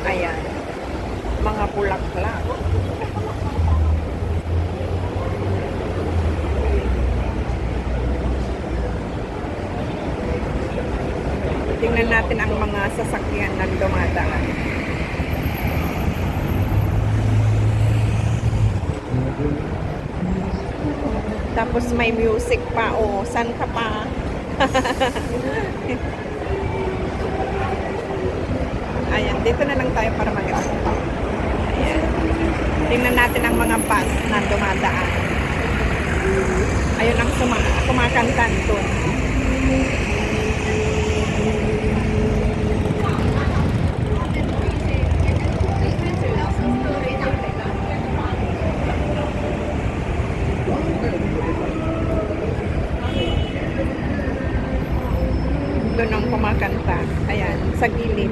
Ayan. Mga bulaklak. Tingnan natin ang mga sasakyan na dumadaan. Tapos may music pa. Oh, saan ka pa? Ayan, dito na lang tayo para mag-aral. Ayan. Tingnan natin ang mga bus na dumadaan. Ayun ang kumakantan doon. Doon ang kumakanta. Ayan, sa gilid.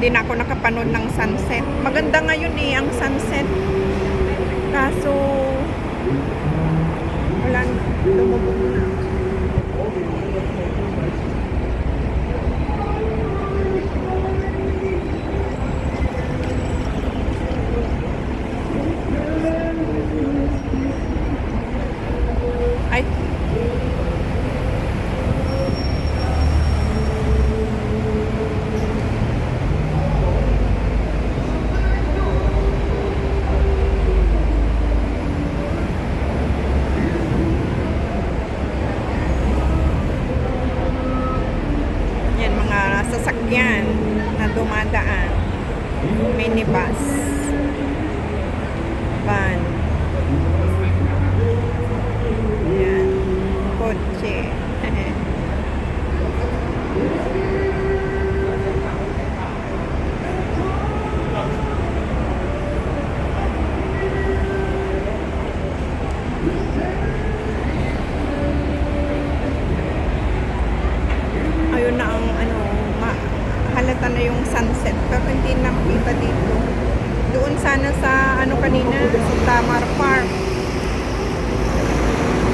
Hindi na ako nakapanood ng sunset. Maganda ngayon eh, ang sunset. Kaso, wala na. Lumubog na. Ay. Yan, mga sasakyan na dumadaan. Minibus. Van. Yan. Kotse. Ayun na ang halata na yung sunset pero hindi na makita dito. Doon sana sa kanina sa Tamar Park.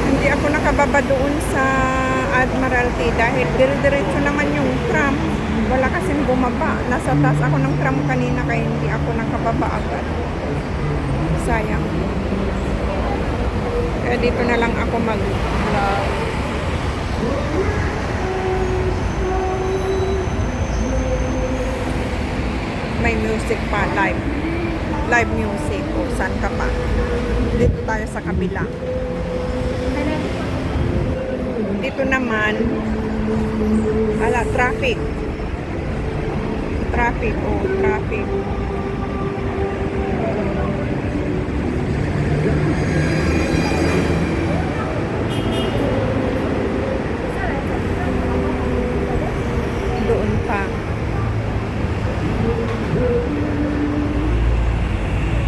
Hindi ako nakababa doon sa Admiralty dahil dire-diretso naman yung tram. Wala kasing bumaba. Nasa taas ako ng tram kanina kaya hindi ako nakababa agad. Sayang. Kaya dito na lang ako mag-vlog. May music pa, live music. O saan ka pa? Dito tayo sa kabila. Dito naman traffic. Traffic. Doon pa.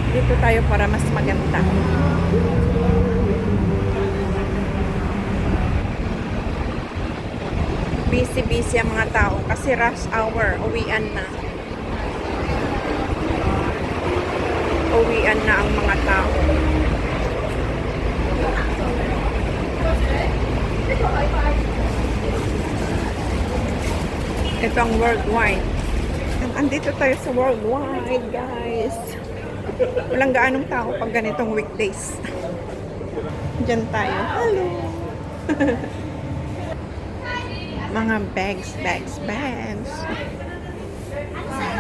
Dito tayo para mas maganda. Busy ang mga tao kasi rush hour, uwian na ang mga tao. Ito ang worldwide. Andito tayo sa worldwide, guys. Walang gaanong tao pag ganitong weekdays. Diyan tayo. Hello. Mga bags.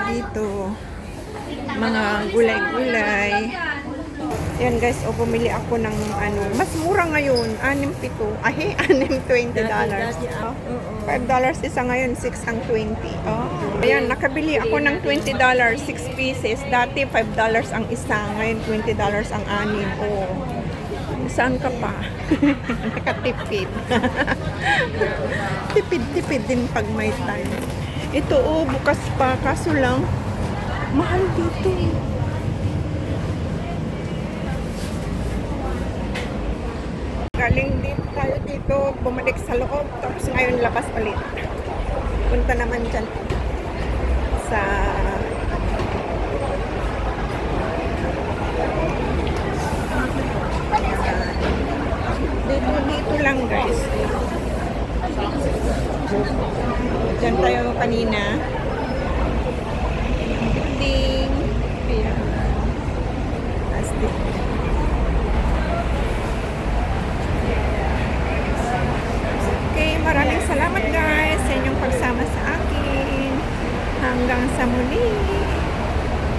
Dito. Mga gulay-gulay. Yan guys, bumili ako ng mas mura ngayon, 6.7. Ay, $20. $5 isa ngayon, 6 ang 20. Ayan, nakabili ako ng $20, 6 pieces. Dati $5 ang isa, ngayon $20 ang 6. Saan ka pa? Nakatipid. Tipid din pag may time. Ito bukas pa, kaso lang mahal dito. Galing dito, bumalik sa loob, tapos ngayon labas ulit. Punta naman dyan sa dito lang guys. Diyan tayo kanina. Ding. Ayan. Plastic. Okay, maraming salamat guys sa inyong pagsama sa akin. Hanggang sa muli.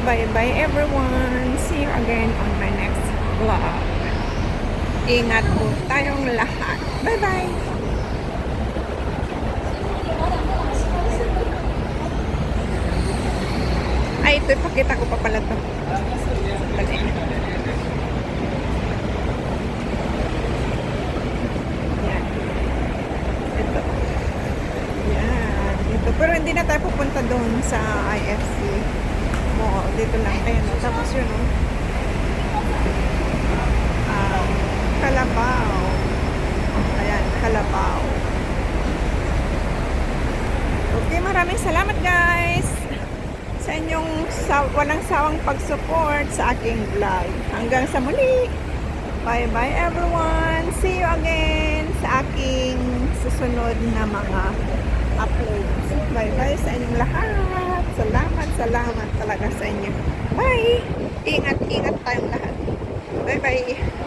Bye-bye everyone. See you again on my next vlog. Ingat po tayong lahat. Bye-bye. Ay, ito, ipakita ko pa pala ito. Dali. Yan. Ito. Yan. Ito. Pero hindi na tayo pupunta doon sa IFC Mall. Dito lang. Ayan. Tapos yun. Kalabaw. Ayan. Kalabaw. Okay. Maraming salamat guys sa inyong walang sawang pag-support sa aking vlog. Hanggang sa muli. Bye-bye everyone. See you again sa aking susunod na mga uploads. Bye-bye sa inyong lahat. Salamat talaga sa inyo. Bye! Ingat tayong lahat. Bye-bye!